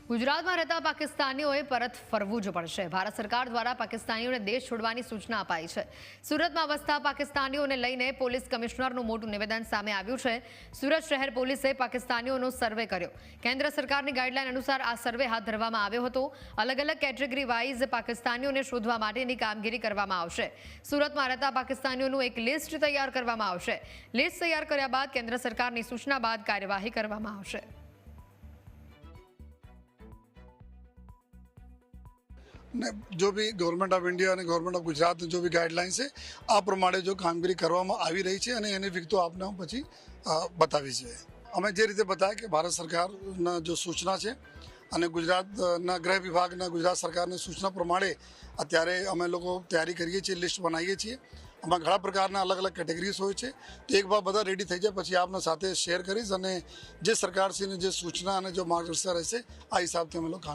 ગુજરાતમાં રહેતા પાકિસ્તાનીઓએ પરત ફરવું જ પડશે। ભારત સરકાર દ્વારા પાકિસ્તાનીઓને દેશ છોડવાની સૂચના અપાઈ છે। સુરતમાં વસતા પાકિસ્તાનીઓને લઈને પોલીસ કમિશનરનું મોટું નિવેદન સામે આવ્યું છે। સુરત શહેર પોલીસે પાકિસ્તાનીઓનો સર્વે કર્યો। કેન્દ્ર સરકારની ગાઈડલાઈન અનુસાર આ સર્વે હાથ ધરવામાં આવ્યો હતો। અલગ અલગ કેટેગરી વાઇઝ પાકિસ્તાનીઓને શોધવા માટેની કામગીરી કરવામાં આવશે। સુરતમાં રહેતા પાકિસ્તાનીઓનું એક લિસ્ટ તૈયાર કરવામાં આવશે। લિસ્ટ તૈયાર કર્યા બાદ કેન્દ્ર સરકારની સૂચના બાદ કાર્યવાહી કરવામાં આવશે। जो भी गवर्नमेंट ऑफ इंडिया और गवर्नमेंट ऑफ गुजरात जो भी गाइडलाइन्स है आ प्रमाणे जो कामगीरी करवामां आवी रही है અને એની વિગતો આપને હું પછી બતાવી છે। અમે જે રીતે બતાવ્યા કે ભારત સરકારના જો સૂચના છે અને ગુજરાતના ગૃહ વિભાગના ગુજરાત સરકારની સૂચના પ્રમાણે અત્યારે અમે લોકો તૈયારી કરીએ છીએ, લિસ્ટ બનાવીએ છીએ। આમાં ઘણા પ્રકારના અલગ અલગ કેટેગરીઝ હોય છે। તો એક વાર બધા રેડી થઈ જાય પછી આપના સાથે શેર કરીશ અને જે સરકારશ્રીની જે સૂચના અને જો માર્ગદર્શન રહેશે આ હિસાબથી અમે લોકો